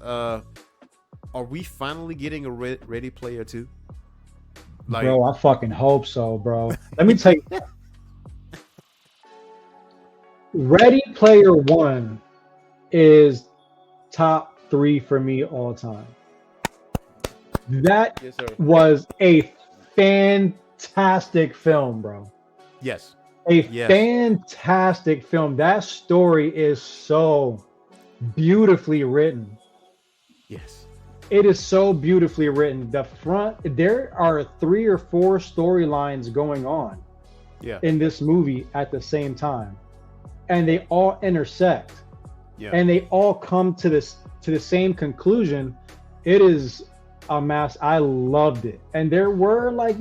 are we finally getting a Ready Player 2? Like, bro, I fucking hope so, bro. Let me tell you, Ready Player One is top three for me all time. That yes, sir. was a fantastic film, bro. Yes, A yes, fantastic film. That story is so beautifully written. yes. It is so beautifully written. There are three or four storylines going on Yeah, in this movie at the same time, and they all intersect, yeah. and they all come to the same conclusion. It is a mass. I loved it, and there were like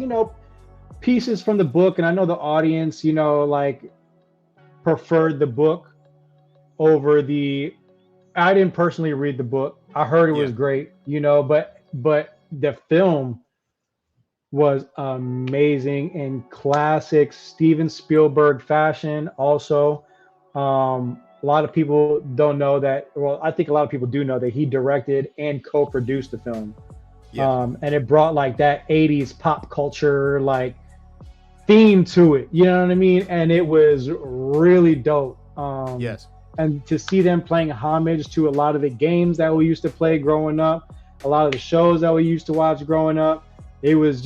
pieces from the book, and I know the audience like preferred the book over the. I didn't personally read the book. I heard it Yeah. was great, but the film was amazing in classic Steven Spielberg fashion. Also, a lot of people don't know that. Well, I think a lot of people do know that he directed and co-produced the film, Yeah. and it brought like that '80s pop culture like theme to it. You know what I mean? And it was really dope. Yes. And to see them playing homage to a lot of the games that we used to play growing up, a lot of the shows that we used to watch growing up, it was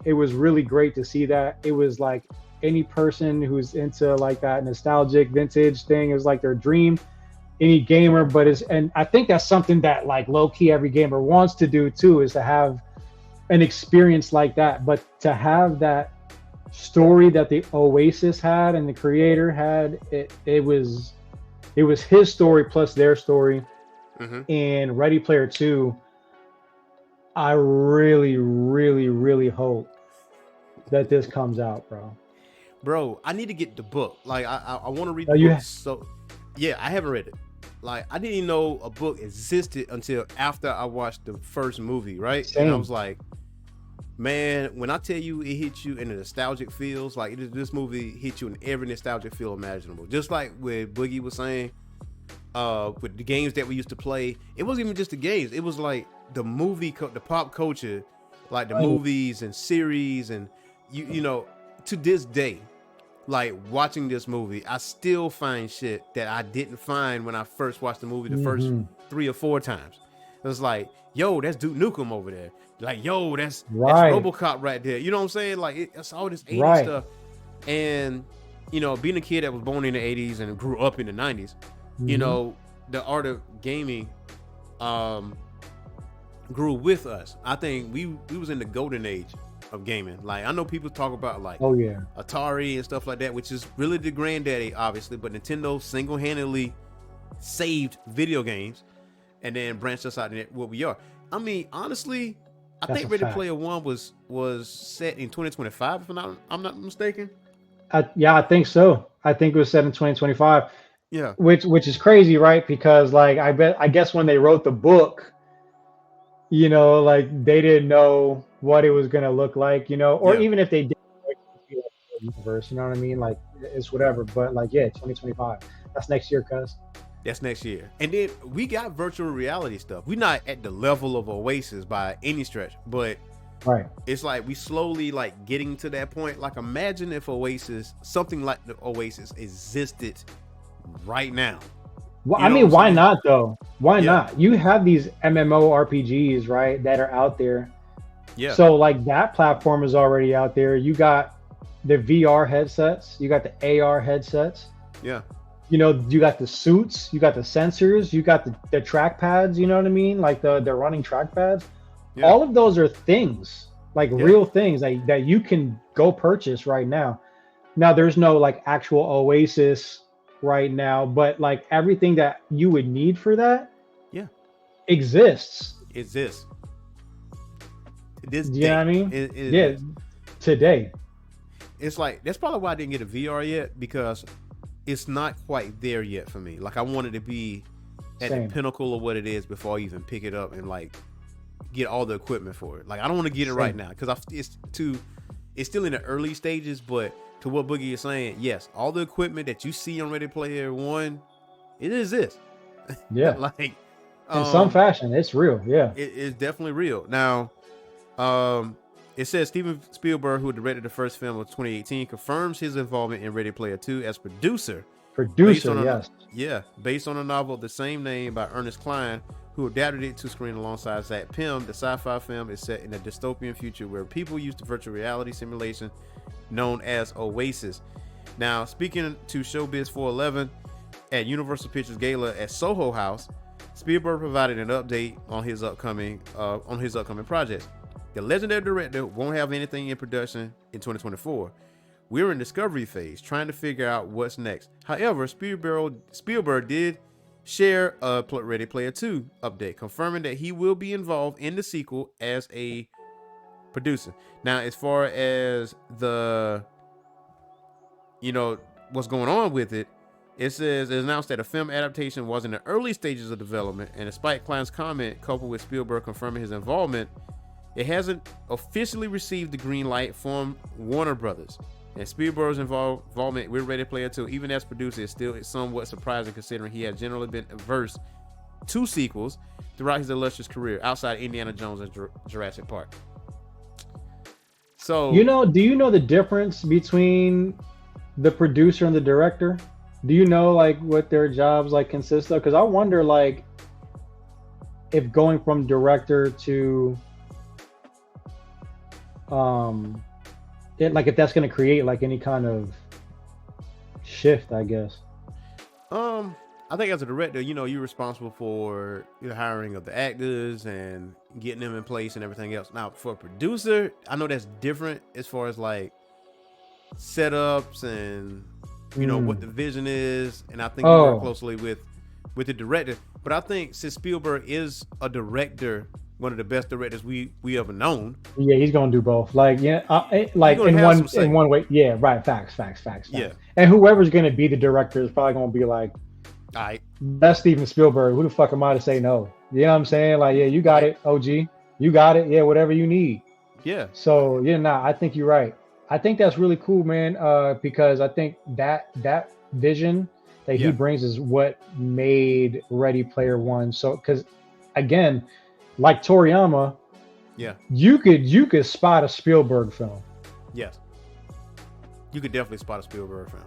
really great to see that. It was like any person who's into like that nostalgic vintage thing is like their dream. Any gamer, and I think that's something that like low key every gamer wants to do too, is to have an experience like that. But to have that story that the Oasis had and the creator had, it was his story plus their story. Mm-hmm. And Ready Player Two, I really, really, really hope that this comes out, bro. Bro, I need to get the book. Like, I want to read Oh, the book. So, yeah, I haven't read it. Like, I didn't even know a book existed until after I watched the first movie, right? Same. And I was like, man, when I tell you it hits you in the nostalgic feels, like this movie hits you in every nostalgic feel imaginable. Just like what Boogie was saying, with the games that we used to play, it wasn't even just the games. It was like the the pop culture, like the movies and series, and you know, to this day, like watching this movie, I still find shit that I didn't find when I first watched the movie the first 3 or 4 times. It was like, yo, that's Duke Nukem over there. Like, yo, that's RoboCop right there. You know what I'm saying? Like, it's all this 80s stuff. And, you know, being a kid that was born in the 80s and grew up in the 90s, you know, the art of gaming grew with us. I think we was in the golden age of gaming. Like, I know people talk about like Atari and stuff like that, which is really the granddaddy, obviously, but Nintendo single-handedly saved video games and then branched us out into what we are. I mean, honestly, I think Ready Player One was set in 2025, if I'm not mistaken. Yeah, I think so. I think it was set in 2025. Yeah. Which is crazy, right? Because like I guess when they wrote the book, like they didn't know what it was gonna look like, or even if they did, like, universe, you know what I mean? Like it's whatever. But like, yeah, 2025. That's next year, cuz. That's next year. And then we got virtual reality stuff. We're not at the level of Oasis by any stretch, but it's like we slowly like getting to that point. Like, imagine if something like the Oasis existed right now. Well, I mean, why not though? Why not? You have these MMORPGs, right, that are out there. Yeah. So like that platform is already out there. You got the VR headsets, you got the AR headsets. Yeah. You got the suits, you got the sensors, you got the track pads, you know what I mean? Like the running track pads. Yeah. All of those are things, like real things that you can go purchase right now. Now there's no like actual Oasis right now, but like everything that you would need for that exists. This you know what I mean? Today. It's like, that's probably why I didn't get a VR yet, because it's not quite there yet for me. Like, I wanted to be at the pinnacle of what it is before I even pick it up and like get all the equipment for it. Like, I don't want to get it right now because it's still in the early stages. But to what Boogie is saying, yes, all the equipment that you see on Ready Player One, it exists. Yeah. Like, In some fashion, it's real. Yeah. It is definitely real. Now, um, it says Steven Spielberg, who directed the first film of 2018, confirms his involvement in Ready Player 2 as producer, based Producer, on yes. based on a novel of the same name by Ernest Cline, who adapted it to screen alongside Zach Pym. The sci-fi film is set in a dystopian future where people use the virtual reality simulation known as Oasis. Now, speaking to Showbiz 411 at Universal Pictures Gala at Soho House, Spielberg provided an update on his upcoming projects. The legendary director won't have anything in production in 2024. We're in discovery phase, trying to figure out what's next. However, Spielberg did share a Ready Player 2 update, confirming that he will be involved in the sequel as a producer. Now, as far as what's going on with it, it says it announced that a film adaptation was in the early stages of development, and despite Kline's comment, coupled with Spielberg confirming his involvement, it hasn't officially received the green light from Warner Brothers. And Spielberg's involvement with Ready Player 2, even as producer, is still somewhat surprising considering he has generally been averse to sequels throughout his illustrious career outside Indiana Jones and Jurassic Park. So, do you know the difference between the producer and the director? Do you know like what their jobs like consist of? Because I wonder like if going from director to if that's going to create like any kind of shift, I guess. I think as a director, you're responsible for the hiring of the actors and getting them in place and everything else. Now, for a producer, I know that's different as far as like setups and what the vision is, and I think we work closely with the director. But I think since Spielberg is a director, one of the best directors we ever known. Yeah, he's gonna do both. Like in one way. Yeah, right. Facts. Yeah. And whoever's gonna be the director is probably gonna be like, all right, that's Steven Spielberg. Who the fuck am I to say no? You know what I'm saying? Like, yeah, you got it, OG. You got it. Yeah, whatever you need. Yeah. So I think you're right. I think that's really cool, man. Because I think that vision that he brings is what made Ready Player One. So, because again, like Toriyama, you could spot a Spielberg film. Yes, you could definitely spot a Spielberg film.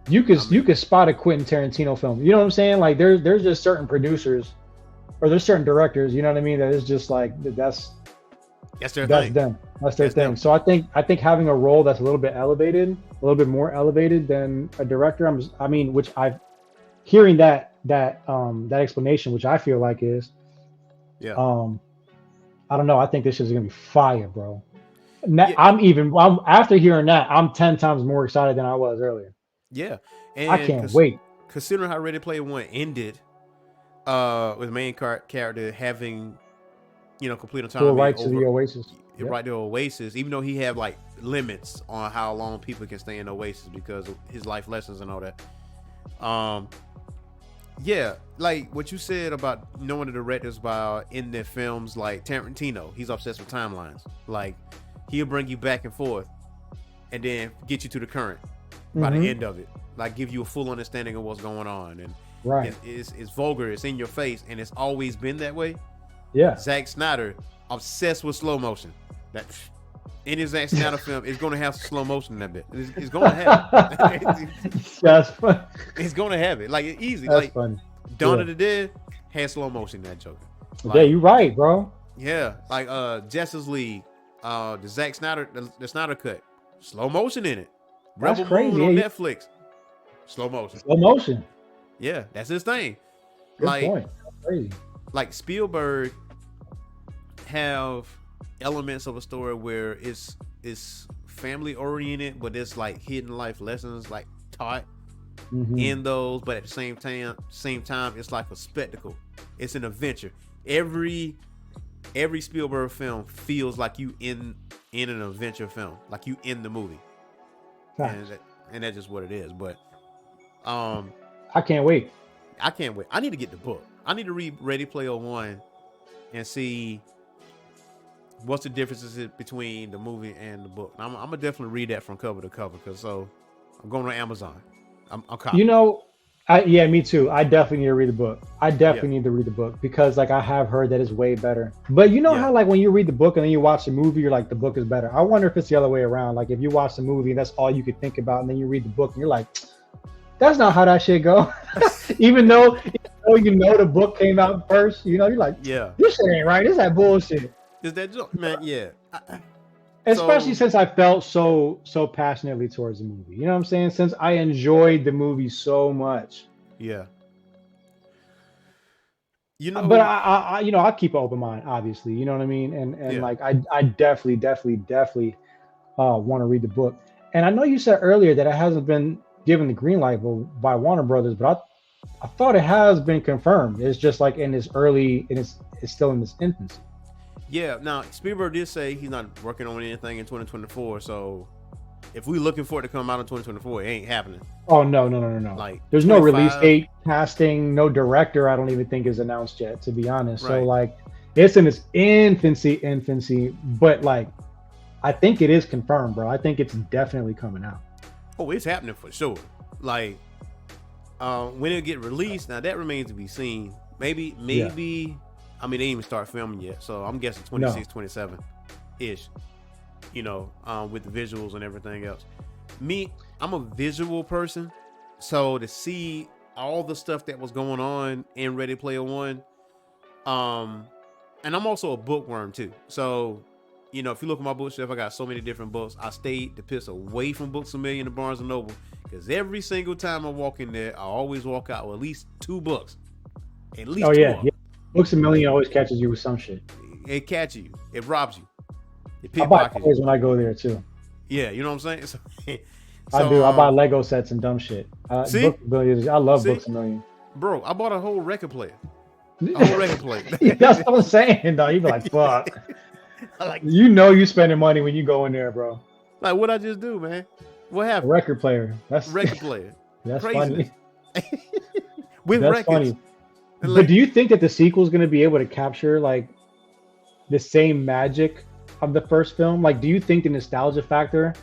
You could spot a Quentin Tarantino film. You know what I'm saying? Like there's just certain producers, or there's certain directors. You know what I mean? That is just like that's their thing. Them. That's their thing. Them. So I think having a role that's a little bit more elevated than a director. Which I've hearing that explanation, which I feel like is. Yeah. I don't know. I think this is gonna be fire, bro. I'm after hearing that, I'm 10 times more excited than I was earlier. Yeah, and I can't wait. Considering how Ready Player One ended, with the main character having, complete autonomy, right to the Oasis, right to Oasis, even though he had like limits on how long people can stay in Oasis because of his life lessons and all that. Yeah, like what you said about knowing the directors in their films, like Tarantino, he's obsessed with timelines. Like he'll bring you back and forth, and then get you to the current by the end of it. Like give you a full understanding of what's going on, and it's vulgar, it's in your face, and it's always been that way. Yeah, Zack Snyder obsessed with slow motion. That any Zack Snyder film is going to have slow motion in that bit. It's going to have it. That's fun. It's going to have it. Like it's easy. That's like funny. Dawn of the Dead had slow motion in that Joker. Like, yeah, you're right, bro. Yeah, like Justice League, the Zack Snyder, the Snyder cut, slow motion in it. That's Rebel crazy. Moon on Netflix, slow motion. Slow motion. Yeah, that's his thing. Good point. That's crazy. Like Spielberg have elements of a story where it's family oriented, but it's like hidden life lessons like taught in those, but at the same time it's like a spectacle. It's an adventure. Every Spielberg film feels like you in an adventure film, like you in the movie. And that's just what it is. But I can't wait. I need to get the book. I need to read Ready Player One and see what's the differences between the movie and the book. I'm gonna definitely read that from cover to cover, because I'm going to Amazon. I'm copying. Yeah, me too. I definitely need to read the book. I Yeah, definitely need to read the book because like I have heard that it's way better. But you know yeah. how like when you read the book and then you watch the movie, you're like the book is better. I wonder if it's the other way around. Like if you watch the movie and that's all you could think about, and then you read the book and you're like, that's not how that shit go. Even though you know the book came out first, you know, you're like, Yeah. this shit ain't right. This is that bullshit. Is that joke, man? Yeah. Especially So since I felt so passionately towards the movie. You know what I'm saying? Since I enjoyed the movie so much. yeah, you But know, you know, I keep an open mind, obviously. You know what I mean? And yeah, like I definitely want to read the book. And I know you said earlier that it hasn't been given the green light by Warner Brothers, but I thought it has been confirmed. It's just like in its early, and it's still in its infancy. yeah. Now Spielberg did say he's not working on anything in 2024. So if we're looking for it to come out in 2024, it ain't happening. Oh no. Like There's no release 25, date, casting, no director. I don't even think is announced yet, to be honest. So right? like, it's in its infancy. But like, I think it is confirmed, bro. I think it's definitely coming out. Oh, it's happening for sure. Like, when it get released, now that remains to be seen. Maybe. Yeah. I mean, they didn't even start filming yet, so I'm guessing No. 26, 27 ish. You know, with the visuals and everything else. Me, I'm a visual person, so to see all the stuff that was going on in Ready Player One, and I'm also a bookworm too. So, you know, if you look at my bookshelf, I got so many different books. I stayed the piss away from Books A Million and Barnes and Noble because every single time I walk in there, I always walk out with at least 2 books, at least Oh two yeah, of yeah. Books a Million always catches you with some shit. them. It catches you, it robs you, it I buy pickpockets toys you. when I go there too. Yeah, you know what I'm saying. I So, do. I buy Lego sets and dumb shit. see, Books a Million. I love see, Books a Million. bro, I bought a whole record player, a whole record player. That's what I'm saying, though. You be like, fuck. I like, You know you spending money when you go in there, bro. like what I just do, man. What A happened? record player. That's Record player, that's craziness funny. with That's records. funny. And But like, do you think that the sequel is going to be able to capture like the same magic of the first film? Like, do you think the nostalgia factor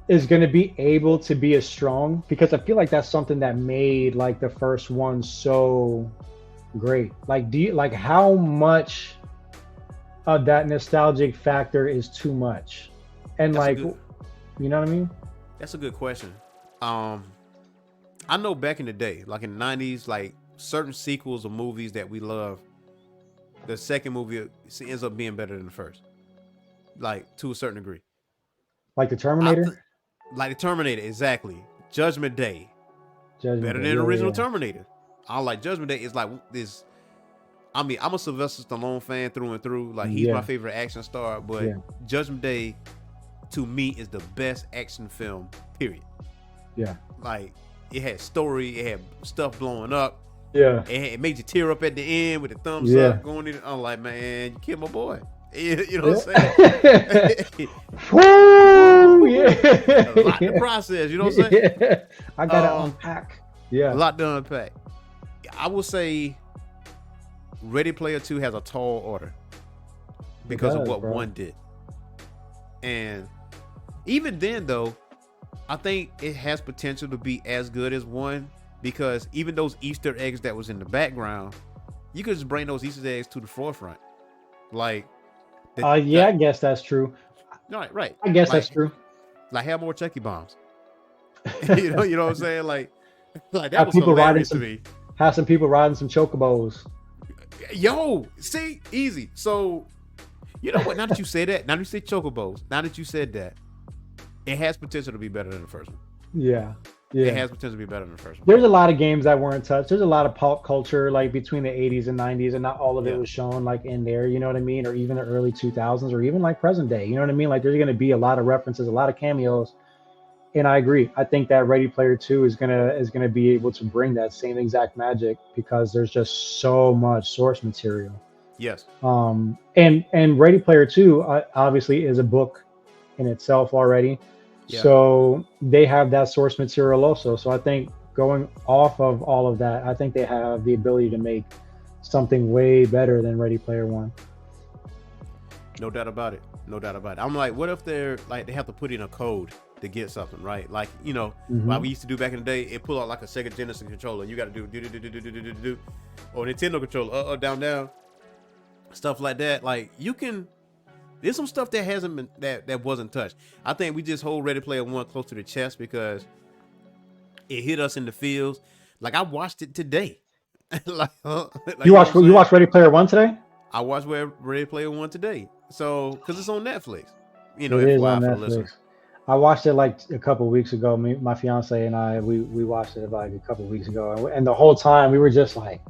is going to be able to be as strong? Because I feel like that's something that made like the first one so great. Like, do you like how much of that nostalgic factor is too much? And that's a like, good. you know what I mean? That's a good question. I know back in the day, like in the 90s, like certain sequels of movies that we love, the second movie ends up being better than the first, like to a certain degree. Like the I th- Terminator, like the Terminator, exactly. Judgment Day, Judgment better Day. than the Yeah, original yeah, Terminator. I like Judgment Day is like this. I mean, I'm a Sylvester Stallone fan through and through. Like he's my yeah, favorite action star, but yeah, Judgment Day to me is the best action film, period. yeah, Like it had story, it had stuff blowing up, yeah, it made you tear up at the end with the thumbs yeah. up going in. I'm like, man, you killed my boy. You know what I'm Yeah. saying? Woo, A lot to yeah. process, you know what I'm saying? Yeah. I gotta Um, unpack. a Yeah, lot to unpack. I will say Ready Player 2 has a tall order because of does, what bro. one did. And even then though, I think it has potential to be as good as one because even those Easter eggs that was in the background, you could just bring those Easter eggs to the forefront. Like yeah, I guess that's true. right. I guess Like that's true. have more Chucky bombs. you know what I'm saying? Like that Have was people riding hilarious to some, me. have some people riding some chocobos. Yo, see, easy. So, you know what? Now that you say that, now that you say chocobos, now that you said that, it has potential to be better than the first one. Yeah, It yeah. has potential to be better than the first one. There's a lot of games that weren't touched. There's a lot of pop culture like between the 80s and 90s, and not all of it Yeah. was shown like in there. You know what I mean? Or even the early 2000s, or even like present day. You know what I mean? Like there's going to be a lot of references, a lot of cameos. And I agree. I think that Ready Player 2 is gonna be able to bring that same exact magic because there's just so much source material. Yes. And Ready Player 2 obviously is a book in itself already. Yeah. So they have that source material also. So I think going off of all of that, I think they have the ability to make something way better than Ready Player One. No doubt about it. No doubt about it. I'm like, what if they're like they have to put in a code to get something, right? Like, you know, Mm-hmm. like we used to do back in the day, it pull out like a Sega Genesis controller. You got to do, or Nintendo controller, down, down, stuff like that. Like, you can. There's some stuff that hasn't been that wasn't touched. I think we just hold Ready Player One close to the chest because it hit us in the feels. Like, I watched it today. like, You watched Ready Player One today? I watched Ready Player One today. So, because it's on Netflix. You know, It is FYI on for the Netflix. listeners. I watched it like a couple of weeks ago. My fiance and I, we watched it like a couple of weeks ago, and the whole time we were just like,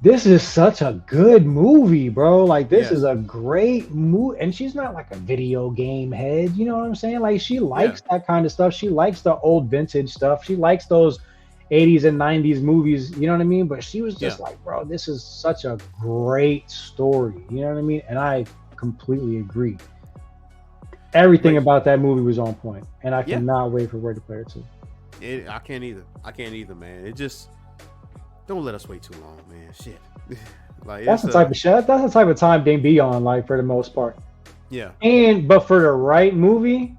"This is such a good movie, bro! Like, this is a great movie." And she's not like a video game head, you know what I'm saying? Like, she likes that kind of stuff. She likes the old vintage stuff. She likes those 80s and 90s movies, you know what I mean? But she was just like, "Bro, this is such a great story," you know what I mean? And I completely agree. Everything about that movie was on point, and I cannot wait for Ready Player 2. I can't either, man. It just don't let us wait too long, man. Shit. Like, that's the type of shit. That's the type of time they be on, like, for the most part. Yeah. But for the right movie,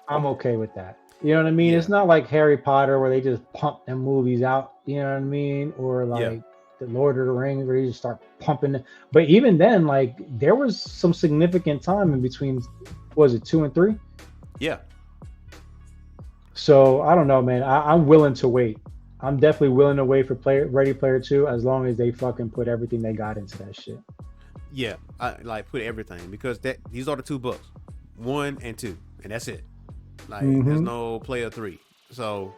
I'm okay with that. You know what I mean? Yeah. It's not like Harry Potter where they just pump them movies out. You know what I mean? Or like the Lord of the Rings where you just start pumping. But even then, like, there was some significant time in between. Was it 2 and 3? Yeah. So I don't know, man. I'm willing to wait. I'm definitely willing to wait for Ready Player 2 as long as they fucking put everything they got into that shit. Yeah, I like put everything because these are the 2 books, 1 and 2, and that's it. Like there's no Player 3. So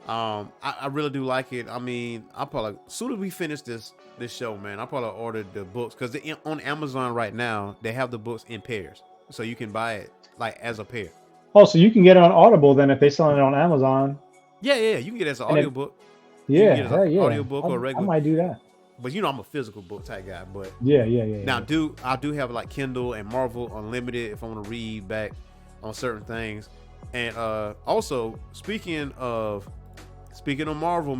I really do like it. I mean, I probably as soon as we finish this show, man, I probably ordered the books because on Amazon right now they have the books in pairs. So you can buy it like as a pair. Oh, so you can get it on Audible then if they sell it on Amazon. Yeah, you can get it as an audiobook. Yeah, audiobook or regular. I might do that. But you know I'm a physical book type guy. But yeah. Now I do have like Kindle and Marvel Unlimited if I want to read back on certain things. And also speaking of Marvel, man.